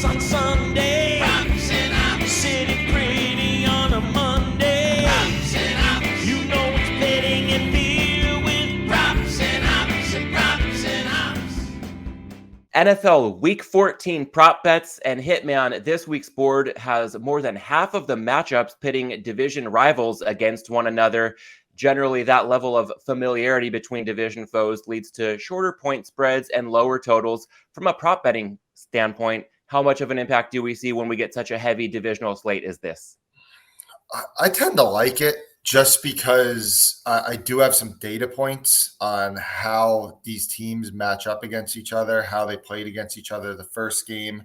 on Sunday. Props and ops. Sitting pretty on a Monday. Props and ops. You know it's betting and beer with props and ops and props and ops. NFL Week 14 prop bets and Hitman. This week's board has more than half of the matchups pitting division rivals against one another. Generally, that level of familiarity between division foes leads to shorter point spreads and lower totals. From a prop betting standpoint, how much of an impact do we see when we get such a heavy divisional slate as this? I tend to like it just because I do have some data points on how these teams match up against each other, how they played against each other the first game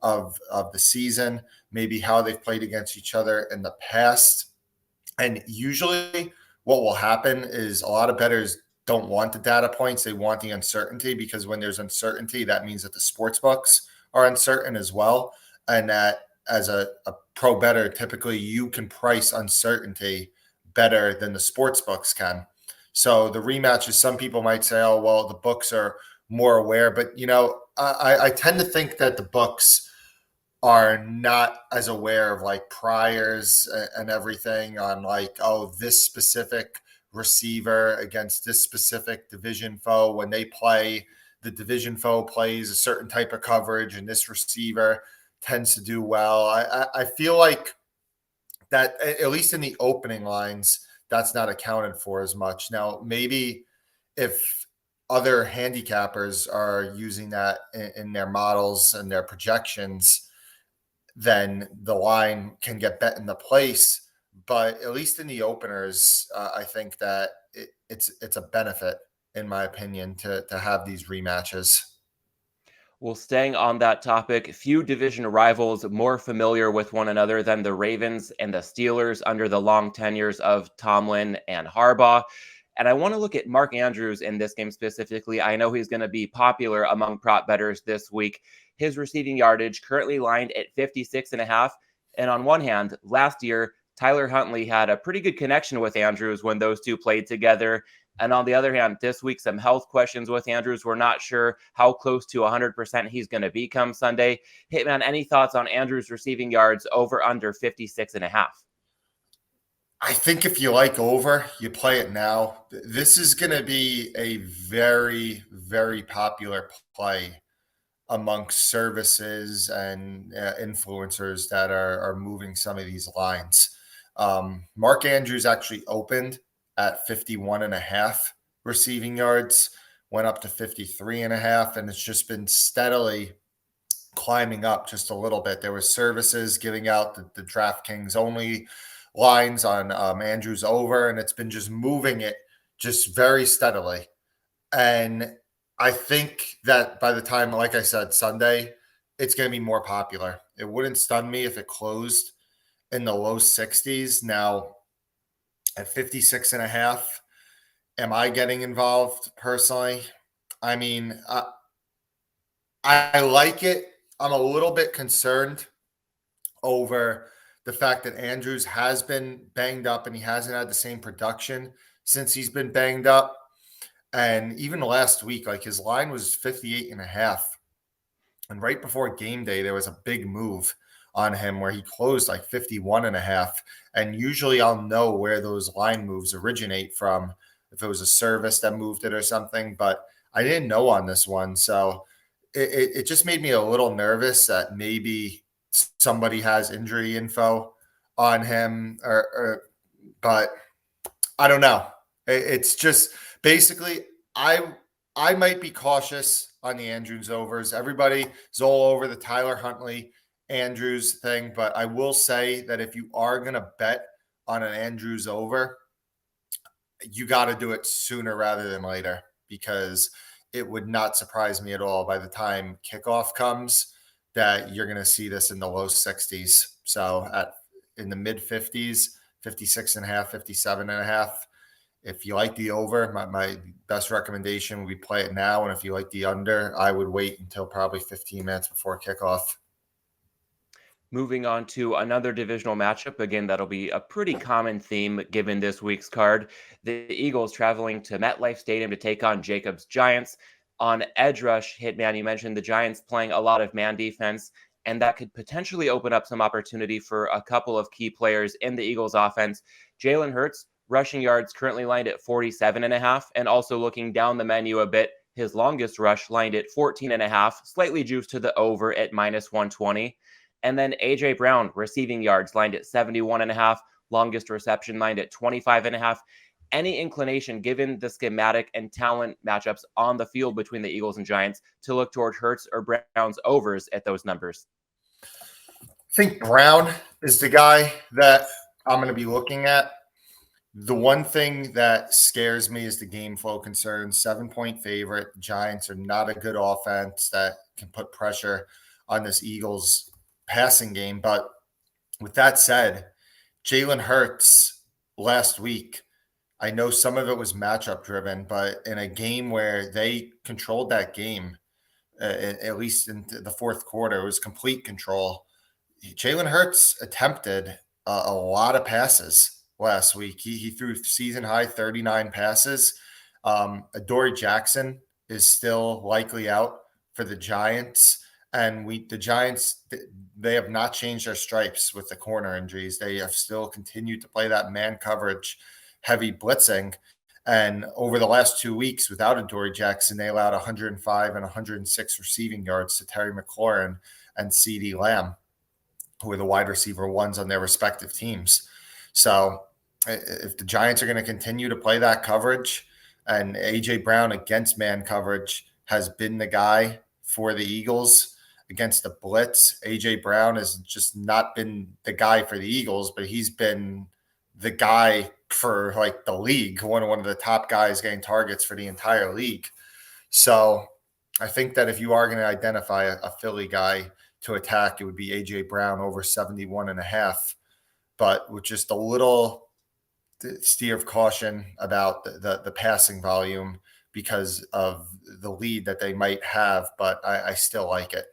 of the season, maybe how they've played against each other in the past. And usually what will happen is a lot of bettors don't want the data points. They want the uncertainty, because when there's uncertainty, that means that the sports books are uncertain as well. And that as a pro bettor, typically you can price uncertainty better than the sports books can. So the rematches, some people might say, oh, well, the books are more aware. But, I tend to think that the books are not as aware of like priors and everything on like, oh, this specific receiver against this specific division foe. When they play, the division foe plays a certain type of coverage and this receiver tends to do well. I feel like that, at least in the opening lines, that's not accounted for as much. Now, maybe if other handicappers are using that in their models and their projections, then the line can get bet into place. But at least in the openers, I think that it's a benefit, in my opinion, to have these rematches. Well, staying on that topic, few division rivals more familiar with one another than the Ravens and the Steelers under the long tenures of Tomlin and Harbaugh. And I want to look at Mark Andrews in this game specifically. I know he's going to be popular among prop bettors this week. His receiving yardage currently lined at 56.5. And on one hand, last year, Tyler Huntley had a pretty good connection with Andrews when those two played together. And on the other hand, this week, some health questions with Andrews. We're not sure how close to 100% he's going to be come Sunday. Hitman, any thoughts on Andrews' receiving yards over under 56.5? I think if you like over, you play it now. This is going to be a very, very popular play amongst services and influencers that are moving some of these lines. Mark Andrews actually opened at 51.5 receiving yards, went up to 53.5, and it's just been steadily climbing up just a little bit. There was services giving out the DraftKings only lines on Andrews over, and it's been just moving it just very steadily. And I think that by the time, like I said, Sunday, it's going to be more popular. It wouldn't stun me if it closed in the low 60s. Now, at 56.5, am I getting involved personally? I mean, I like it. I'm a little bit concerned over the fact that Andrews has been banged up and he hasn't had the same production since he's been banged up. And even last week, like his line was 58.5. And right before game day, there was a big move on him where he closed like 51.5. And usually I'll know where those line moves originate from, if it was a service that moved it or something, but I didn't know on this one. So it just made me a little nervous that maybe somebody has injury info on him but I don't know. It's just basically, I might be cautious on the Andrews overs. Everybody is all over the Tyler Huntley Andrews thing, but I will say that if you are going to bet on an Andrews over, you got to do it sooner rather than later, because it would not surprise me at all by the time kickoff comes that you're going to see this in the low 60s. So in the mid 50s, 56.5, 57.5. If you like the over, my best recommendation would be play it now. And if you like the under, I would wait until probably 15 minutes before kickoff. Moving on to another divisional matchup. Again, that'll be a pretty common theme given this week's card. The Eagles traveling to MetLife Stadium to take on Jacobs Giants. On edge rush, Hitman, you mentioned the Giants playing a lot of man defense. and that could potentially open up some opportunity for a couple of key players in the Eagles offense. Jalen Hurts, rushing yards currently lined at 47.5, and also looking down the menu a bit, his longest rush lined at 14.5, slightly juiced to the over at -120. And then AJ Brown, receiving yards lined at 71.5, longest reception lined at 25.5. Any inclination, given the schematic and talent matchups on the field between the Eagles and Giants, to look toward Hurts or Brown's overs at those numbers? I think Brown is the guy that I'm going to be looking at. The one thing that scares me is the game flow concerns. 7-point favorite. Giants are not a good offense that can put pressure on this Eagles passing game. But with that said, Jalen Hurts last week, I know some of it was matchup driven, but in a game where they controlled that game, at least in the fourth quarter, it was complete control. Jalen Hurts attempted a lot of passes last week. He threw season high 39 passes. Adoree Jackson is still likely out for the Giants. And the Giants, they have not changed their stripes with the corner injuries. They have still continued to play that man coverage, heavy blitzing. And over the last 2 weeks, without Adoree Jackson, they allowed 105 and 106 receiving yards to Terry McLaurin and CeeDee Lamb, who are the wide receiver ones on their respective teams. So if the Giants are going to continue to play that coverage, and A.J. Brown against man coverage has been the guy for the Eagles against the blitz. A.J. Brown has just not been the guy for the Eagles, but he's been the guy for like the league, one of the top guys getting targets for the entire league. So I think that if you are going to identify a Philly guy to attack, it would be A.J. Brown over 71.5, but with just a little steer of caution about the passing volume because of the lead that they might have, but I still like it.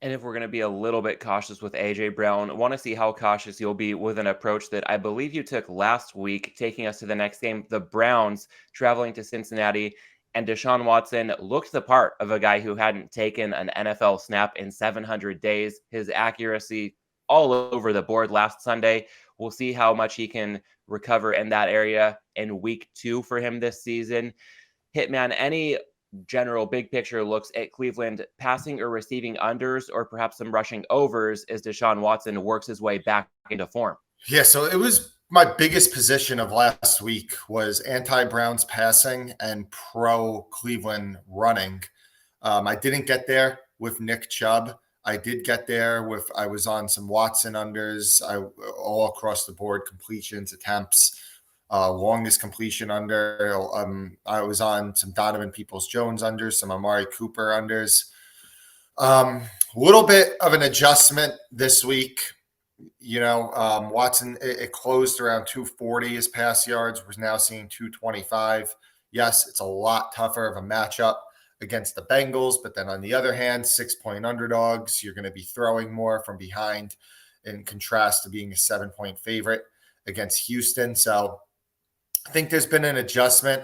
And if we're going to be a little bit cautious with AJ Brown, I want to see how cautious you'll be with an approach that I believe you took last week, taking us to the next game. The Browns traveling to Cincinnati, and Deshaun Watson looked the part of a guy who hadn't taken an NFL snap in 700 days. His accuracy all over the board last Sunday. We'll see how much he can recover in that area in week 2 for him this season. Hitman, any general big picture looks at Cleveland passing or receiving unders, or perhaps some rushing overs as Deshaun Watson works his way back into form? Yeah, so it was my biggest position of last week was anti-Browns passing and pro-Cleveland running. I didn't get there with Nick Chubb. I did get there I was on some Watson unders, all across the board, completions, attempts. Longest completion under. I was on some Donovan Peoples-Jones unders, some Amari Cooper unders. Little bit of an adjustment this week. Watson, it closed around 240 his pass yards. We're now seeing 225. Yes, it's a lot tougher of a matchup against the Bengals, but then on the other hand, 6-point underdogs, you're going to be throwing more from behind in contrast to being a 7-point favorite against Houston. So I think there's been an adjustment.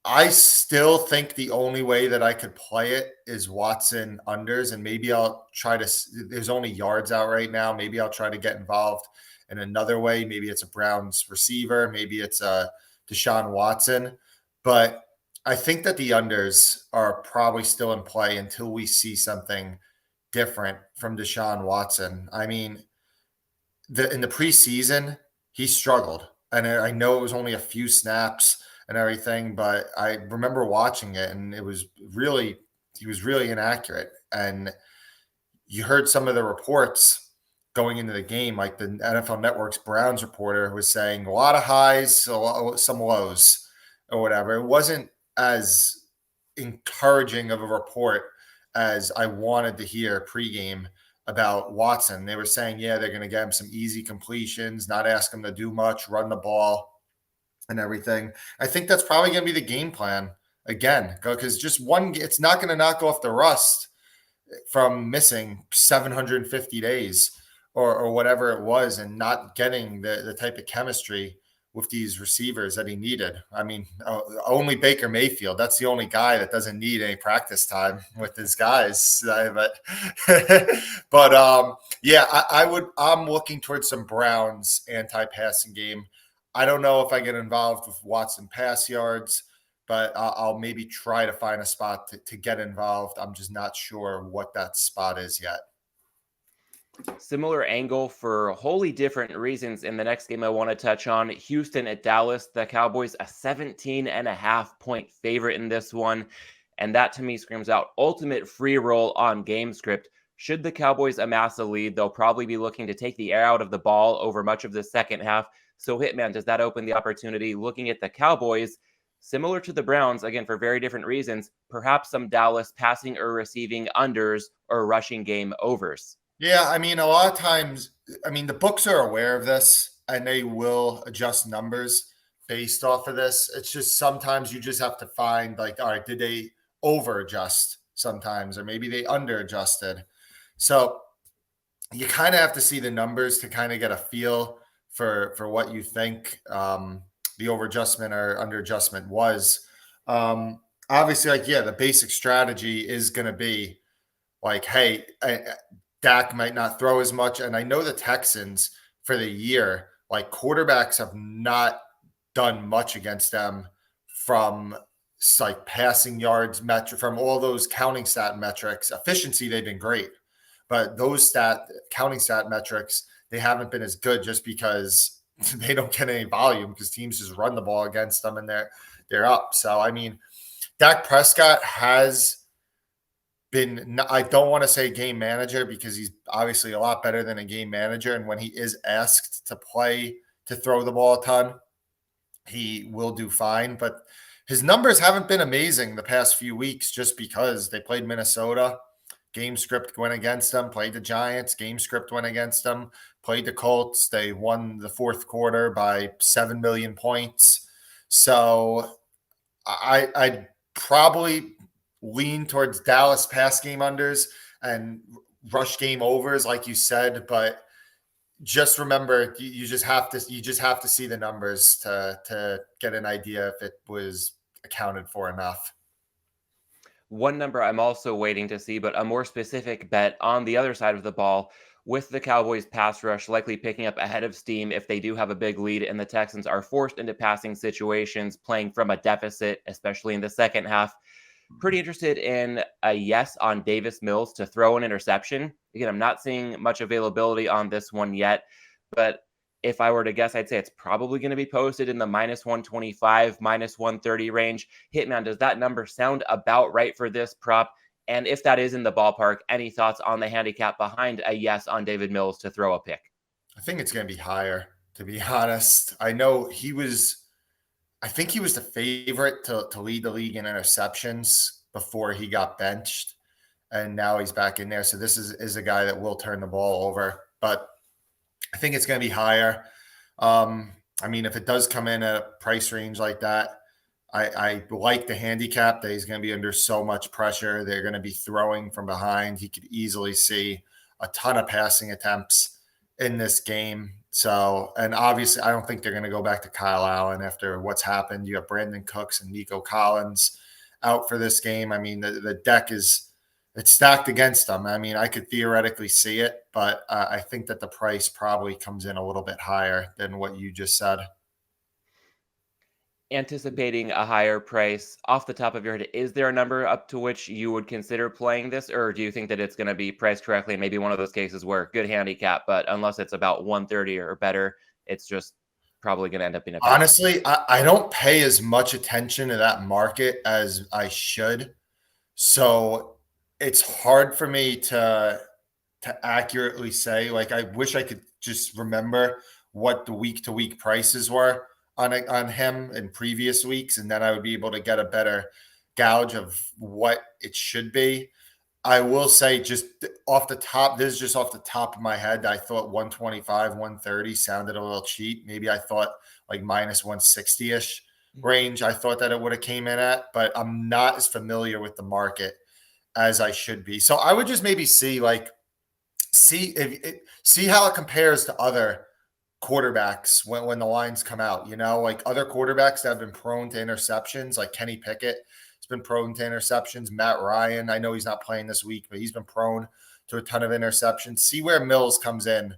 I still think the only way that I could play it is Watson unders, and maybe I'll try to – there's only yards out right now. Maybe I'll try to get involved in another way. Maybe it's a Browns receiver. Maybe it's a Deshaun Watson. But I think that the unders are probably still in play until we see something different from Deshaun Watson. I mean, in the preseason, he struggled. And I know it was only a few snaps and everything, but I remember watching it, and he was really inaccurate. And you heard some of the reports going into the game, like the NFL Network's Browns reporter was saying a lot of highs, some lows or whatever. It wasn't as encouraging of a report as I wanted to hear pregame about Watson. They were saying, yeah, they're going to get him some easy completions, not ask him to do much, run the ball and everything. I think that's probably going to be the game plan again, because just it's not going to knock off the rust from missing 750 days or whatever it was, and not getting the type of chemistry with these receivers that he needed. I memean, only Baker Mayfield. That's the only guy that doesn't need any practice time with his guys. But yeah, I'm looking towards some Browns anti-passing game. I don't know if I get involved with Watson pass yards, but I'll maybe try to find a spot to get involved. I'm just not sure what that spot is yet. Similar angle for wholly different reasons in the next game I want to touch on. Houston at Dallas. The Cowboys a 17.5-point favorite in this one. And that to me screams out ultimate free roll on game script. Should the Cowboys amass a lead, they'll probably be looking to take the air out of the ball over much of the second half. So Hitman, does that open the opportunity? Looking at the Cowboys, similar to the Browns, again, for very different reasons, perhaps some Dallas passing or receiving unders or rushing game overs. Yeah, I mean, a lot of times, I mean, the books are aware of this and they will adjust numbers based off of this. It's just sometimes you just have to find, like, all right, did they over adjust sometimes, or maybe they under adjusted? So you kind of have to see the numbers to kind of get a feel for what you think the over adjustment or under adjustment was. Obviously, like, yeah, the basic strategy is going to be like, hey, Dak might not throw as much. And I know the Texans for the year, like, quarterbacks have not done much against them from like passing yards metric, from all those counting stat metrics. Efficiency, they've been great. But those counting stat metrics, they haven't been as good just because they don't get any volume because teams just run the ball against them and they're up. So, I mean, Dak Prescott has been, I don't want to say game manager because he's obviously a lot better than a game manager. And when he is asked to throw the ball a ton, he will do fine. But his numbers haven't been amazing the past few weeks just because they played Minnesota. Game script went against them, played the Giants. Game script went against them, played the Colts. They won the fourth quarter by 7 million points. So I'd probably lean towards Dallas pass game unders and rush game overs, like you said. But just remember, you just have to see the numbers to get an idea if it was accounted for enough. One number I'm also waiting to see, but a more specific bet on the other side of the ball, with the Cowboys pass rush likely picking up ahead of steam if they do have a big lead and the Texans are forced into passing situations, playing from a deficit, especially in the second half. Pretty interested in a yes on Davis Mills to throw an interception. Again, I'm not seeing much availability on this one yet, but if I were to guess, I'd say it's probably going to be posted in the -125, -130 range. Hitman, does that number sound about right for this prop? And if that is in the ballpark, any thoughts on the handicap behind a yes on David Mills to throw a pick? I think it's going to be higher, to be honest. I know I think he was the favorite to lead the league in interceptions before he got benched. And now he's back in there. So this is a guy that will turn the ball over. But I think it's going to be higher. I mean, if it does come in at a price range like that, I like the handicap that he's going to be under so much pressure. They're going to be throwing from behind. He could easily see a ton of passing attempts in this game. So, and obviously, I don't think they're going to go back to Kyle Allen after what's happened. You have Brandon Cooks and Nico Collins out for this game. I mean, the deck it's stacked against them. I mean, I could theoretically see it, but I think that the price probably comes in a little bit higher than what you just said. Anticipating a higher price, off the top of your head, is there a number up to which you would consider playing this, or do you think that it's going to be priced correctly? Maybe one of those cases where good handicap, but unless it's about 130 or better, it's just probably going to end up being a pass. Honestly, I don't pay as much attention to that market as I should. So it's hard for me to accurately say. Like, I wish I could just remember what the week-to-week prices were on him in previous weeks, and then I would be able to get a better gauge of what it should be. I will say, just off the top, this is just off the top of my head, I thought 125, 130 sounded a little cheap. Maybe I thought like -160-ish range. I thought that it would have came in at, but I'm not as familiar with the market as I should be. So I would just maybe see how it compares to other quarterbacks when the lines come out, like other quarterbacks that have been prone to interceptions, like Kenny Pickett has been prone to interceptions. Matt Ryan, I know he's not playing this week, but he's been prone to a ton of interceptions. See where Mills comes in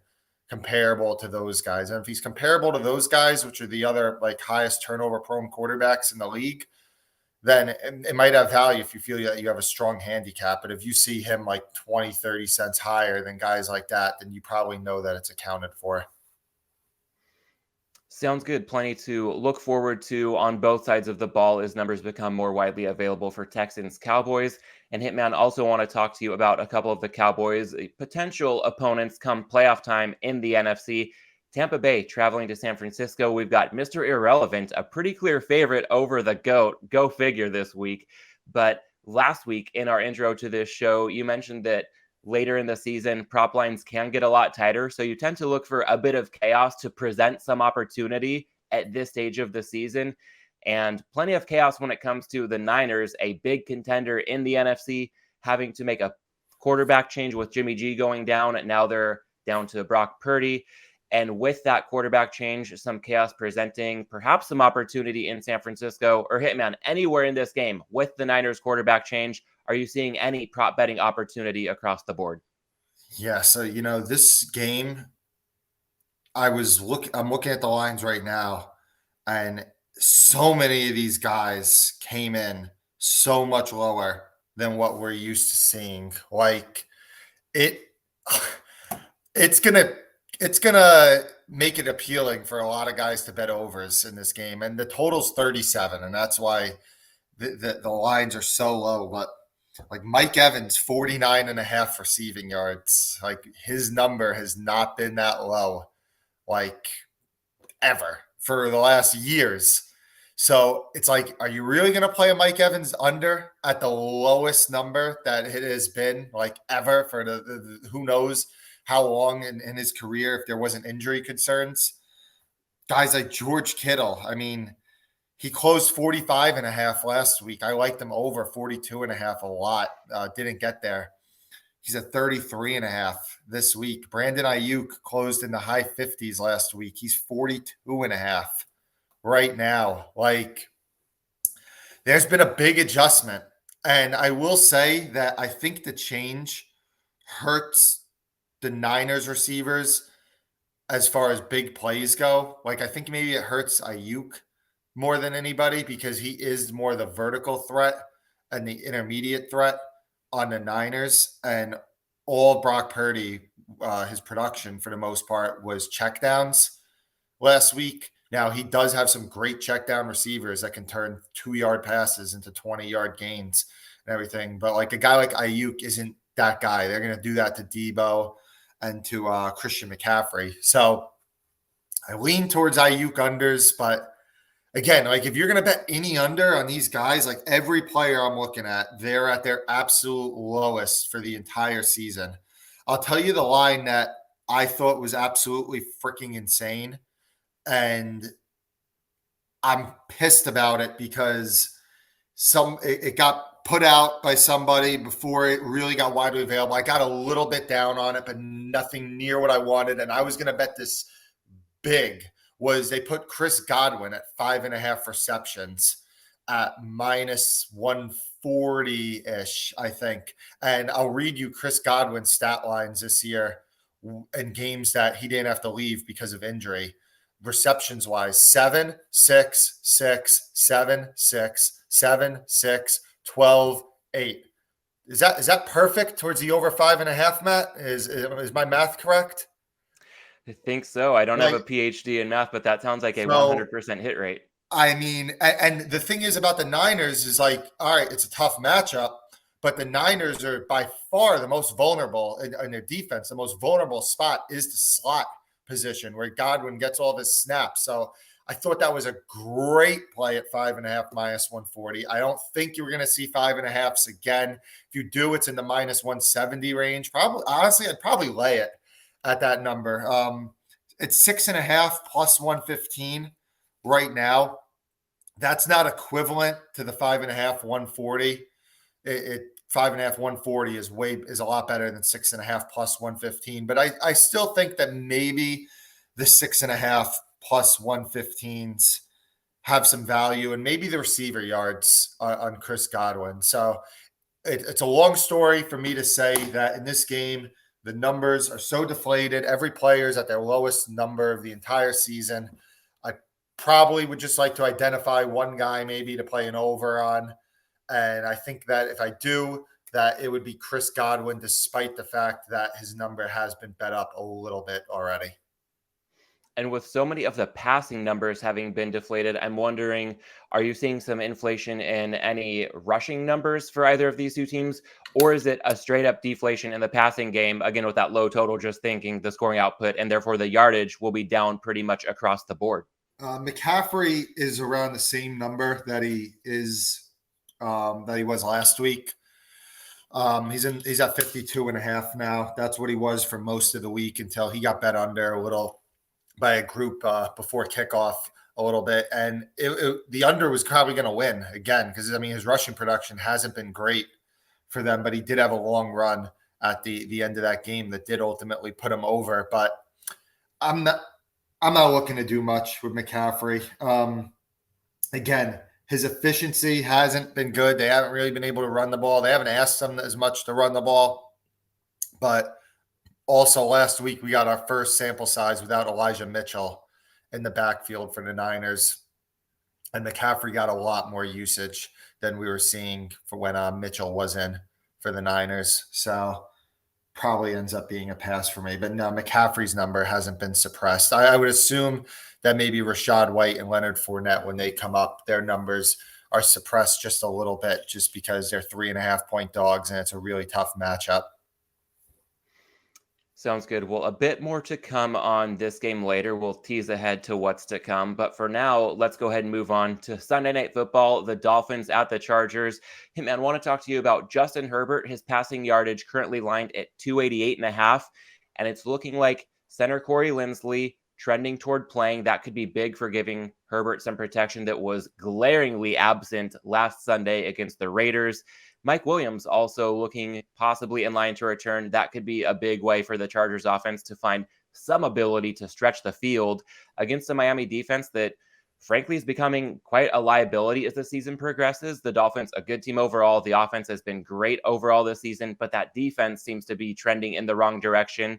comparable to those guys. And if he's comparable to those guys, which are the other like highest turnover prone quarterbacks in the league, then it might have value if you feel that you have a strong handicap. But if you see him like 20, 30 cents higher than guys like that, then you probably know that it's accounted for. Sounds good. Plenty to look forward to on both sides of the ball as numbers become more widely available for Texans Cowboys. And Hitman, also want to talk to you about a couple of the Cowboys' potential opponents come playoff time in the NFC. Tampa Bay traveling to San Francisco. We've got Mr. Irrelevant, a pretty clear favorite over the GOAT. Go figure this week. But last week in our intro to this show, you mentioned that later in the season, prop lines can get a lot tighter. So you tend to look for a bit of chaos to present some opportunity at this stage of the season. And plenty of chaos when it comes to the Niners, a big contender in the NFC, having to make a quarterback change with Jimmy G going down. And now they're down to Brock Purdy. And with that quarterback change, some chaos presenting perhaps some opportunity in San Francisco or Hitman anywhere in this game with the Niners quarterback change. Are you seeing any prop betting opportunity across the board? Yeah. So, this game, I'm looking at the lines right now, and so many of these guys came in so much lower than what we're used to seeing. Like it's gonna make it appealing for a lot of guys to bet overs in this game. And the total's 37, and that's why the lines are so low. But like Mike Evans, 49.5 receiving yards. Like his number has not been that low, like ever for the last years. So it's like, are you really going to play a Mike Evans under at the lowest number that it has been like ever for the who knows how long in his career if there wasn't injury concerns? Guys like George Kittle, I mean, he closed 45.5 last week. I liked him over 42.5 a lot. Didn't get there. He's at 33.5 this week. Brandon Ayuk closed in the high 50s last week. He's 42.5 right now. Like, there's been a big adjustment. And I will say that I think the change hurts the Niners receivers as far as big plays go. Like, I think maybe it hurts Ayuk more than anybody because he is more the vertical threat and the intermediate threat on the Niners. And all Brock Purdy, his production for the most part was checkdowns last week. Now, he does have some great checkdown receivers that can turn 2-yard passes into 20-yard gains and everything. But like a guy like Ayuk isn't that guy. They're going to do that to Debo and to Christian McCaffrey. So I lean towards Ayuk unders, but again, like if you're going to bet any under on these guys, like every player I'm looking at, they're at their absolute lowest for the entire season. I'll tell you the line that I thought was absolutely freaking insane. And I'm pissed about it because it got put out by somebody before it really got widely available. I got a little bit down on it, but nothing near what I wanted. And I was going to bet this big. Was they put Chris Godwin at 5.5 receptions at minus 140-ish, I think. And I'll read you Chris Godwin's stat lines this year in games that he didn't have to leave because of injury. Receptions wise, 7, 6, 6, 7, 6, 7, 6, 12, 8. Is that perfect towards the over 5.5, Matt? Is my math correct? I think so. I don't have a PhD in math, but that sounds like a 100% hit rate. I mean, and the thing is about the Niners is like, all right, it's a tough matchup, but the Niners are by far the most vulnerable in their defense. The most vulnerable spot is the slot position where Godwin gets all of his snaps. So I thought that was a great play at 5.5 minus 140. I don't think you're going to see 5.5s again. If you do, it's in the minus 170 range. Probably, honestly, I'd probably lay it at that number. It's 6.5 plus 115 right now. That's not equivalent to the 5.5 140. 5.5 140 is a lot better than 6.5 plus 115. But I still think that maybe the 6.5 plus 115s have some value, and maybe the receiver yards on Chris Godwin. So it's a long story for me to say that in this game, the numbers are so deflated. Every player is at their lowest number of the entire season. I probably would just like to identify one guy maybe to play an over on. And I think that if I do, that it would be Chris Godwin, despite the fact that his number has been bet up a little bit already. And with so many of the passing numbers having been deflated, I'm wondering, are you seeing some inflation in any rushing numbers for either of these two teams? Or is it a straight up deflation in the passing game, again, with that low total, just thinking the scoring output and therefore the yardage will be down pretty much across the board? McCaffrey is around the same number that he was last week. He's at 52.5 now. That's what he was for most of the week until he got bet under a little by a group before kickoff a little bit. And the under was probably going to win again because, I mean, his rushing production hasn't been great for them, but he did have a long run at the end of that game that did ultimately put him over. But I'm not looking to do much with McCaffrey. Again, his efficiency hasn't been good. They haven't really been able to run the ball. They haven't asked him as much to run the ball. But also last week, we got our first sample size without Elijah Mitchell in the backfield for the Niners. And McCaffrey got a lot more usage than we were seeing for when Mitchell was in for the Niners. So probably ends up being a pass for me. But no, McCaffrey's number hasn't been suppressed. I would assume that maybe Rashad White and Leonard Fournette, when they come up, their numbers are suppressed just a little bit just because they're 3.5-point dogs and it's a really tough matchup. Sounds good. Well, a bit more to come on this game later. We'll tease ahead to what's to come. But for now, let's go ahead and move on to Sunday Night Football, the Dolphins at the Chargers. Hitman, I want to talk to you about Justin Herbert. His passing yardage currently lined at 288.5, and it's looking like center Corey Linsley trending toward playing. That could be big for giving Herbert some protection that was glaringly absent last Sunday against the Raiders. Mike Williams also looking possibly in line to return. That could be a big way for the Chargers offense to find some ability to stretch the field against the Miami defense that frankly is becoming quite a liability as the season progresses. The Dolphins, a good team overall. The offense has been great overall this season, but that defense seems to be trending in the wrong direction.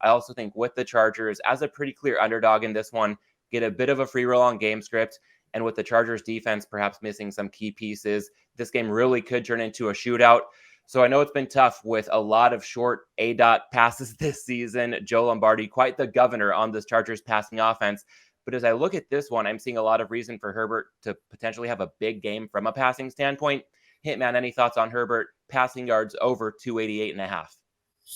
I also think with the Chargers, as a pretty clear underdog in this one, get a bit of a free roll on game script. And with the Chargers defense perhaps missing some key pieces, this game really could turn into a shootout. So I know it's been tough with a lot of short A-dot passes this season. Joe Lombardi, quite the governor on this Chargers passing offense. But as I look at this one, I'm seeing a lot of reason for Herbert to potentially have a big game from a passing standpoint. Hitman, any thoughts on Herbert passing yards over 288.5?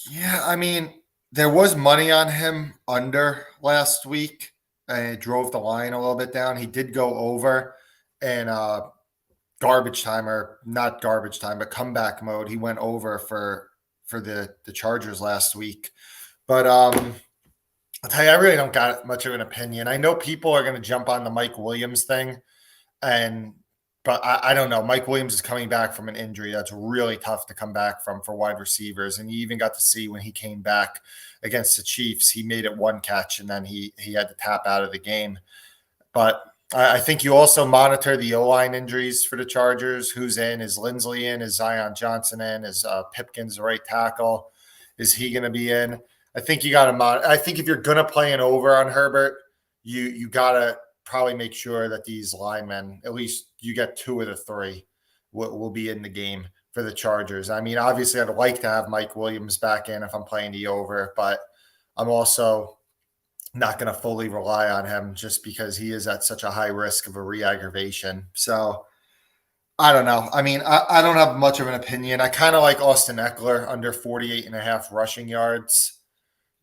Yeah, I mean, there was money on him under last week. And it drove the line a little bit down. He did go over and garbage time, or not garbage time, but comeback mode. He went over for the Chargers last week. But I'll tell you, I really don't got much of an opinion. I know people are going to jump on the Mike Williams thing, but I don't know. Mike Williams is coming back from an injury that's really tough to come back from for wide receivers. And you even got to see when he came back against the Chiefs, he made it one catch and then he had to tap out of the game. But I think you also monitor the O-line injuries for the Chargers. Who's in? Is Linsley in? Is Zion Johnson in? Is Pipkins the right tackle? Is he going to be in? I think you got to monitor. I think if you're going to play an over on Herbert, you got to probably make sure that these linemen, at least you get two of the three, will be in the game for the Chargers. I mean, obviously, I'd like to have Mike Williams back in if I'm playing the over, but I'm also not going to fully rely on him just because he is at such a high risk of a re-aggravation. So I don't know. I mean, I don't have much of an opinion. I kind of like Austin Eckler under 48.5 rushing yards.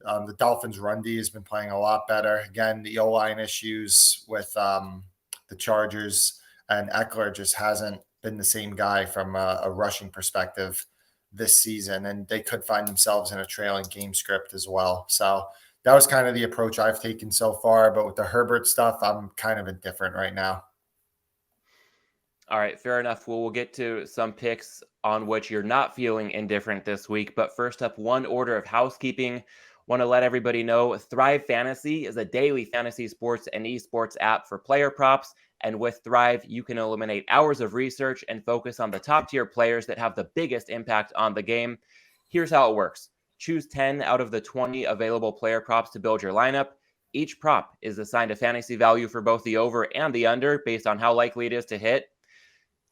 The Dolphins' run D has been playing a lot better. Again, the O-line issues with the Chargers, and Eckler just hasn't been the same guy from a rushing perspective this season, and they could find themselves in a trailing game script as well. So that was kind of the approach I've taken so far. But with the Herbert stuff, I'm kind of indifferent right now. All right, fair enough. Well, we'll get to some picks on which you're not feeling indifferent this week. But first up, one order of housekeeping. Want to let everybody know Thrive Fantasy is a daily fantasy sports and esports app for player props. And with Thrive, you can eliminate hours of research and focus on the top tier players that have the biggest impact on the game. Here's how it works. Choose 10 out of the 20 available player props to build your lineup. Each prop is assigned a fantasy value for both the over and the under based on how likely it is to hit.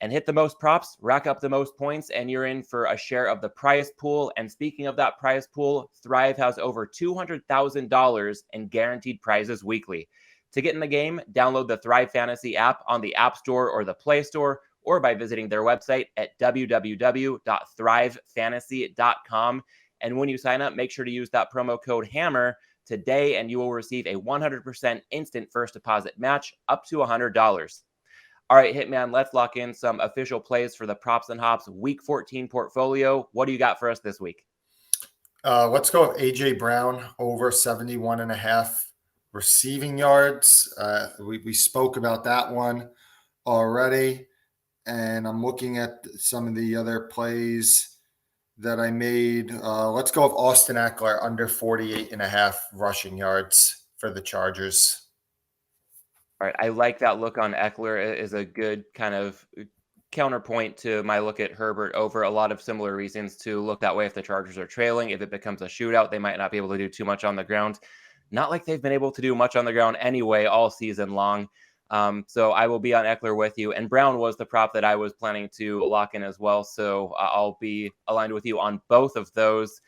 And hit the most props, rack up the most points, and you're in for a share of the prize pool. And speaking of that prize pool, Thrive has over $200,000 in guaranteed prizes weekly. To get in the game, download the Thrive Fantasy app on the App Store or the Play Store, or by visiting their website at www.thrivefantasy.com. And when you sign up, make sure to use that promo code HAMMER today, and you will receive a 100% instant first deposit match up to $100. All right, Hitman, let's lock in some official plays for the Props and Hops Week 14 portfolio. What do you got for us this week? Let's go with A.J. Brown over 71.5 receiving yards. We spoke about that one already, and I'm looking at some of the other plays that I made. Let's go with Austin Eckler under 48.5 rushing yards for the Chargers. All right, I like that look on Eckler. It is a good kind of counterpoint to my look at Herbert over. A lot of similar reasons to look that way if the Chargers are trailing. If it becomes a shootout, they might not be able to do too much on the ground. Not like they've been able to do much on the ground anyway all season long. So I will be on Eckler with you. And Brown was the prop that I was planning to lock in as well. So I'll be aligned with you on both of those.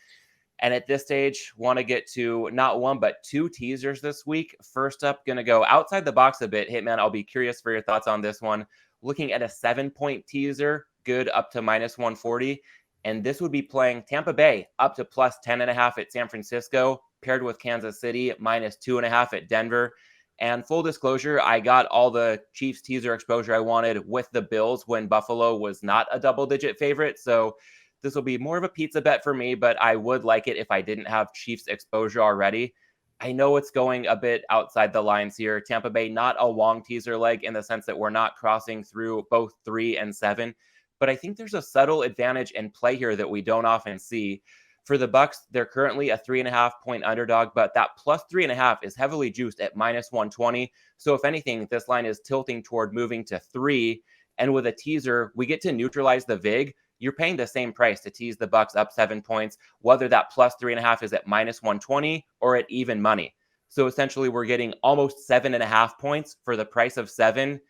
And at this stage, want to get to not one, but two teasers this week. First up, going to go outside the box a bit. Hitman, I'll be curious for your thoughts on this one. Looking at a 7-point teaser, good up to -140. And this would be playing Tampa Bay up to +10.5 at San Francisco, paired with Kansas City -2.5 at Denver. And full disclosure, I got all the Chiefs teaser exposure I wanted with the Bills when Buffalo was not a double-digit favorite. So this will be more of a pizza bet for me, but I would like it if I didn't have Chiefs exposure already. I know it's going a bit outside the lines here. Tampa Bay, not a long teaser leg in the sense that we're not crossing through both 3 and 7, but I think there's a subtle advantage in play here that we don't often see. For the Bucs, they're currently a 3.5-point underdog, but that +3.5 is heavily juiced at -120. So if anything, this line is tilting toward moving to 3. And with a teaser, we get to neutralize the VIG. You're paying the same price to tease the Bucs up 7 points, whether that +3.5 is at -120 or at even money. So essentially, we're getting almost 7.5 points for the price of 7.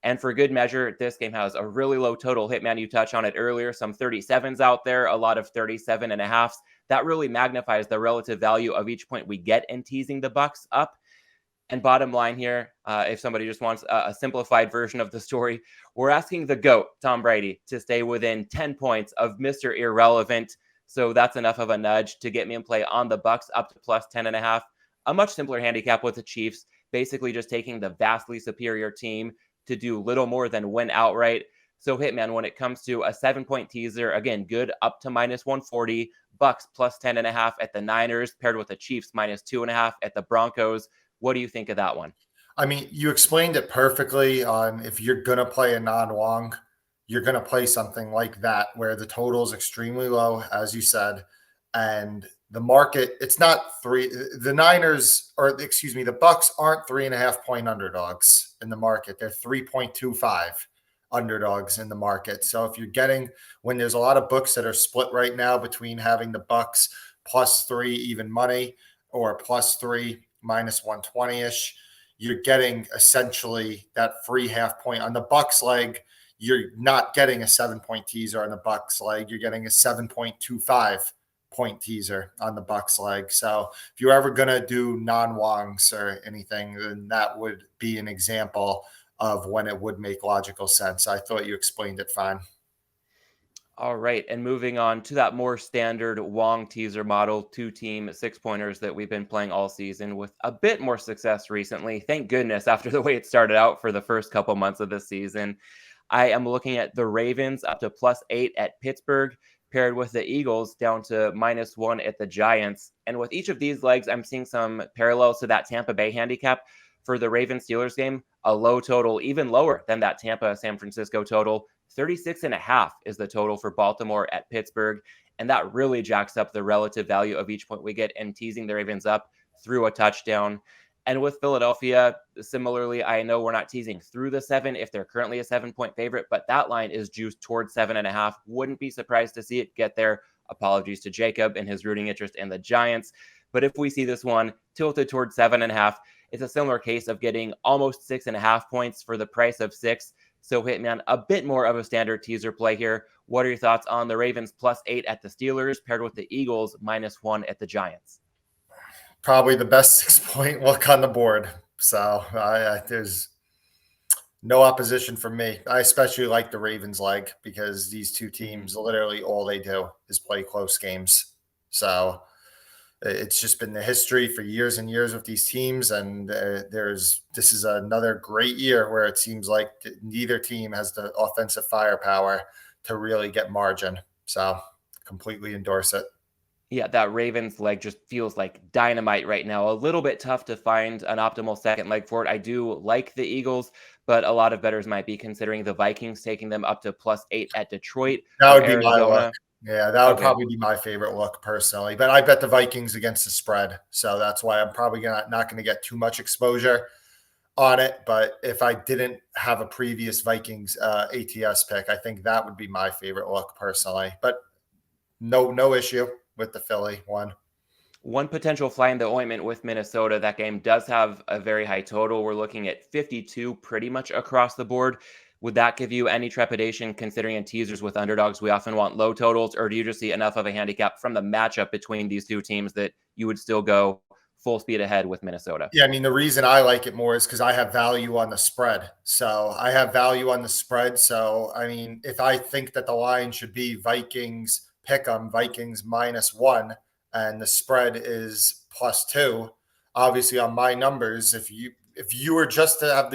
And for good measure, this game has a really low total. Hitman, you touched on it earlier, some 37s out there, a lot of 37.5s. That really magnifies the relative value of each point we get in teasing the Bucs up. And bottom line here, if somebody just wants a simplified version of the story, we're asking the GOAT, Tom Brady, to stay within 10 points of Mr. Irrelevant. So that's enough of a nudge to get me in play on the Bucs up to +10.5. A much simpler handicap with the Chiefs, basically just taking the vastly superior team to do little more than win outright. So Hitman, when it comes to a 7-point teaser, again, good up to -140, Bucs +10.5 at the Niners, paired with the Chiefs -2.5 at the Broncos. What do you think of that one? I mean, you explained it perfectly on if you're going to play a non-long, you're going to play something like that where the total is extremely low, as you said, and the market, it's not the Niners, or excuse me, the Bucs aren't 3.5-point underdogs in the market. They're 3.25 underdogs in the market. So if you're getting, when there's a lot of books that are split right now between having the Bucs +3 even money or +3 -120-ish, you're getting essentially that free half point on the Bucs leg. You're not getting a 7-point teaser on the Bucs leg. You're getting a 7.25-point teaser on the Bucs leg. So if you're ever going to do non-wongs or anything, then that would be an example of when it would make logical sense. I thought you explained it fine. All right, and moving on to that more standard Wong teaser model, 2-team 6-pointers that we've been playing all season with a bit more success recently. Thank goodness, after the way it started out for the first couple months of the season. I am looking at the Ravens up to +8 at Pittsburgh, paired with the Eagles down to -1 at the Giants. And with each of these legs, I'm seeing some parallels to that Tampa Bay handicap. For the Ravens-Steelers game, a low total, even lower than that Tampa-San Francisco total, 36.5 is the total for Baltimore at Pittsburgh. And that really jacks up the relative value of each point we get and teasing the Ravens up through a touchdown. And with Philadelphia, similarly, I know we're not teasing through the 7 if they're currently a 7-point favorite, but that line is juiced towards 7.5. Wouldn't be surprised to see it get there. Apologies to Jacob and his rooting interest in the Giants. But if we see this one tilted towards 7.5, it's a similar case of getting almost 6.5 points for the price of 6. So Hitman, a bit more of a standard teaser play here. What are your thoughts on the Ravens +8 at the Steelers paired with the Eagles -1 at the Giants? Probably the best 6-point look on the board. So there's no opposition from me. I especially like the Ravens leg because these two teams, literally all they do is play close games. So it's just been the history for years and years with these teams. And this is another great year where it seems like neither team has the offensive firepower to really get margin. So completely endorse it. Yeah, that Ravens leg just feels like dynamite right now. A little bit tough to find an optimal second leg for it. I do like the Eagles, but a lot of bettors might be considering the Vikings, taking them up to +8 at Detroit. That would be Arizona. my look. Yeah, that would probably be my favorite look personally. But I bet the Vikings against the spread. So that's why I'm probably not going to get too much exposure on it. But if I didn't have a previous Vikings ATS pick, I think that would be my favorite look personally. But no issue with the Philly one. One potential fly in the ointment with Minnesota. That game does have a very high total. We're looking at 52 pretty much across the board. Would that give you any trepidation considering in teasers with underdogs, we often want low totals, or do you just see enough of a handicap from the matchup between these two teams that you would still go full speed ahead with Minnesota? Yeah, I mean, the reason I like it more is because I have value on the spread. So I have value on the spread. So, I mean, if I think that the line should be Vikings, pick 'em, Vikings -1, and the spread is +2, obviously on my numbers, if you were just to have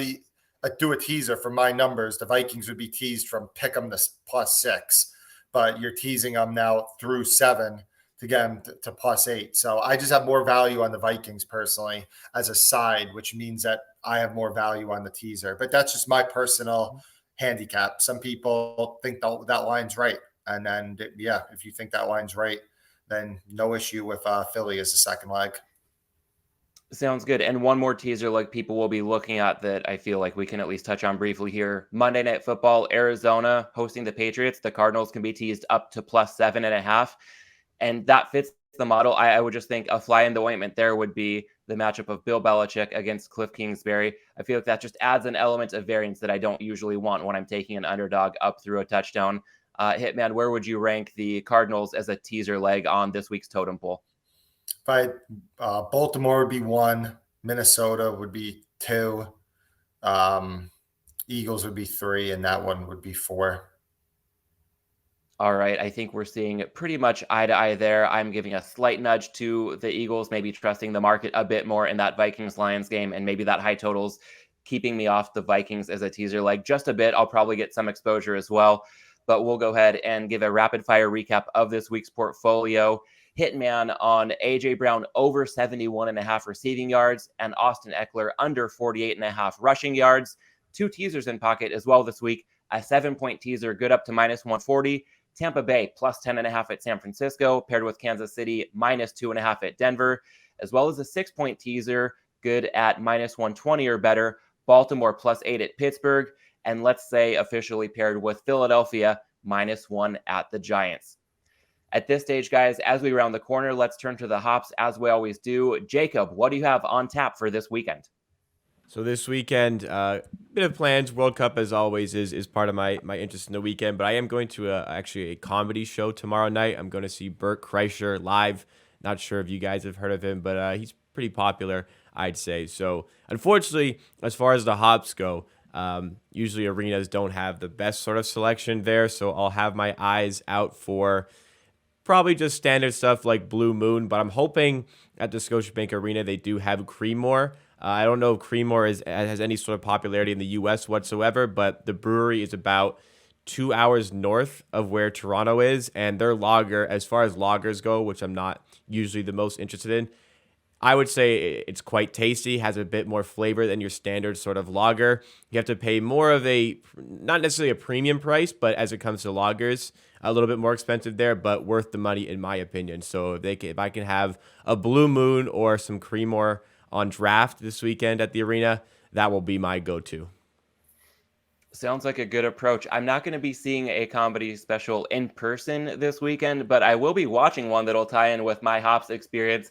do a teaser for my numbers, the Vikings would be teased from pick 'em to +6, but you're teasing them now through 7 to get them to +8. So I just have more value on the Vikings personally as a side, which means that I have more value on the teaser. But that's just my personal handicap. Some people think that line's right. And then, yeah, if you think that line's right, then no issue with Philly as a second leg. Sounds good. And one more teaser like people will be looking at that I feel like we can at least touch on briefly here. Monday Night Football, Arizona hosting the Patriots. The Cardinals can be teased up to +7.5. And that fits the model. I would just think a fly in the ointment there would be the matchup of Bill Belichick against Cliff Kingsbury. I feel like that just adds an element of variance that I don't usually want when I'm taking an underdog up through a touchdown. Hitman, where would you rank the Cardinals as a teaser leg on this week's totem pole? Baltimore would be 1, Minnesota would be 2, Eagles would be 3, and that one would be 4. All right, I think we're seeing pretty much eye to eye there. I'm giving a slight nudge to the Eagles, maybe trusting the market a bit more in that Vikings-Lions game, and maybe that high totals keeping me off the Vikings as a teaser leg just a bit. I'll probably get some exposure as well. But we'll go ahead and give a rapid fire recap of this week's portfolio. Hitman on A.J. Brown over 71.5 receiving yards and Austin Eckler under 48.5 rushing yards. 2 teasers in pocket as well this week. A 7-point teaser, good up to -140. Tampa Bay +10.5 at San Francisco, paired with Kansas City -2.5 at Denver, as well as a 6-point teaser, good at -120 or better. Baltimore +8 at Pittsburgh. And let's say officially paired with Philadelphia -1 at the Giants. At this stage, guys, as we round the corner, let's turn to the hops as we always do. Jacob, what do you have on tap for this weekend? So this weekend, bit of plans. World Cup, as always, is part of my interest in the weekend. But I am going to actually a comedy show tomorrow night. I'm going to see Bert Kreischer live. Not sure if you guys have heard of him, but he's pretty popular, I'd say. So unfortunately, as far as the hops go, usually arenas don't have the best sort of selection there, so I'll have my eyes out for probably just standard stuff like Blue Moon, but I'm hoping at the Scotiabank Arena they do have Creedmoor. I don't know if Creedmoor has any sort of popularity in the U.S. whatsoever, but the brewery is about 2 hours north of where Toronto is, and their lager, as far as lagers go, which I'm not usually the most interested in, I would say it's quite tasty, has a bit more flavor than your standard sort of lager. You have to pay more of a, not necessarily a premium price, but as it comes to lagers, a little bit more expensive there, but worth the money in my opinion. So if I can have a Blue Moon or some Creemore on draft this weekend at the arena, that will be my go-to. Sounds like a good approach. I'm not going to be seeing a comedy special in person this weekend, but I will be watching one that'll tie in with my hops experience.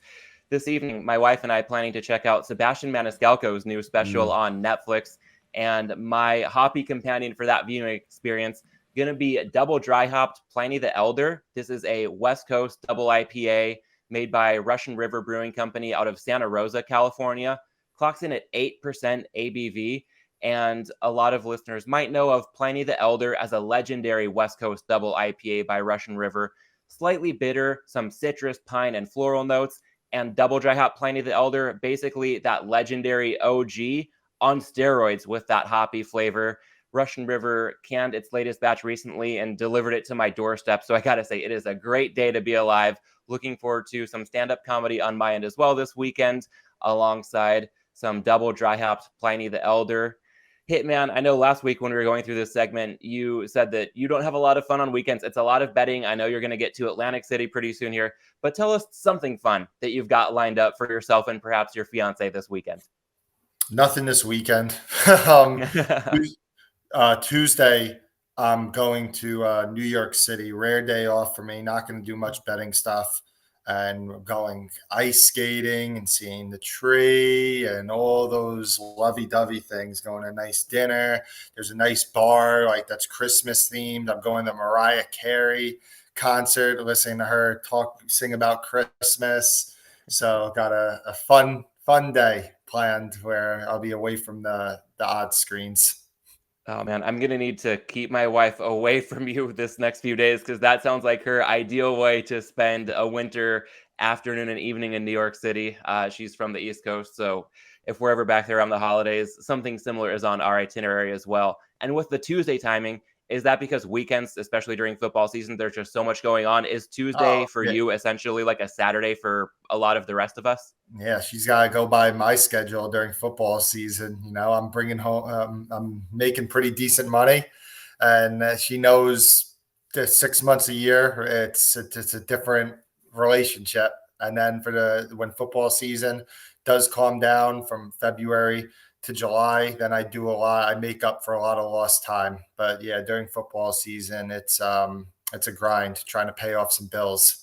This evening, my wife and I planning to check out Sebastian Maniscalco's new special on Netflix, and my hoppy companion for that viewing experience going to be double dry hopped Pliny the Elder. This is a West Coast double IPA made by Russian River Brewing Company out of Santa Rosa, California. Clocks in at 8% ABV. And a lot of listeners might know of Pliny the Elder as a legendary West Coast double IPA by Russian River. Slightly bitter, some citrus, pine, and floral notes. And double dry hop Pliny the Elder, basically that legendary OG on steroids with that hoppy flavor. Russian River canned its latest batch recently and delivered it to my doorstep. So I got to say, it is a great day to be alive. Looking forward to some stand-up comedy on my end as well this weekend, alongside some double dry hopped Pliny the Elder. Hitman, I know last week when we were going through this segment, you said that you don't have a lot of fun on weekends. It's a lot of betting. I know you're going to get to Atlantic City pretty soon here, but tell us something fun that you've got lined up for yourself and perhaps your fiance this weekend. Nothing this weekend. Tuesday, I'm going to New York City. Rare day off for me. Not going to do much betting stuff. And we're going ice skating and seeing the tree and all those lovey-dovey things, going to a nice dinner. There's a nice bar, like that's Christmas themed. I'm going to Mariah Carey concert, listening to her sing about Christmas. So got a fun day planned where I'll be away from the odd screens. Oh, man, I'm going to need to keep my wife away from you this next few days because that sounds like her ideal way to spend a winter afternoon and evening in New York City. She's from the East Coast, so if we're ever back there around the holidays, something similar is on our itinerary as well. And with the Tuesday timing, is that because weekends, especially during football season, there's just so much going on? Is Tuesday for you essentially like a Saturday for a lot of the rest of us? Yeah, she's got to go by my schedule during football season. You know, I'm bringing home, I'm making pretty decent money, and she knows that 6 months a year, it's a different relationship. And then when football season does calm down from February to July, then I do a lot. I make up for a lot of lost time. But yeah, during football season, it's a grind trying to pay off some bills.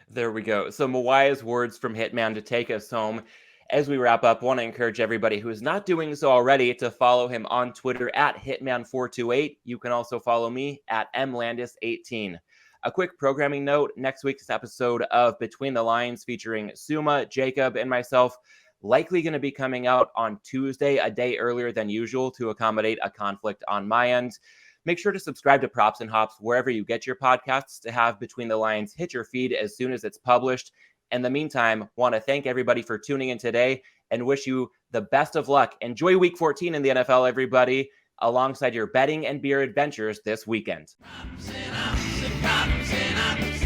There we go. So Mawaya's words from Hitman to take us home. As we wrap up, I want to encourage everybody who is not doing so already to follow him on Twitter at Hitman428. You can also follow me at mlandis18. A quick programming note, next week's episode of Between the Lines featuring Suma, Jacob, and myself likely going to be coming out on Tuesday, a day earlier than usual to accommodate a conflict on my end. Make sure to subscribe to Props and Hops wherever you get your podcasts to have Between the Lines hit your feed as soon as it's published. In the meantime, want to thank everybody for tuning in today and wish you the best of luck. Enjoy Week 14 in the NFL, everybody, alongside your betting and beer adventures this weekend. Props and ops and props and ops.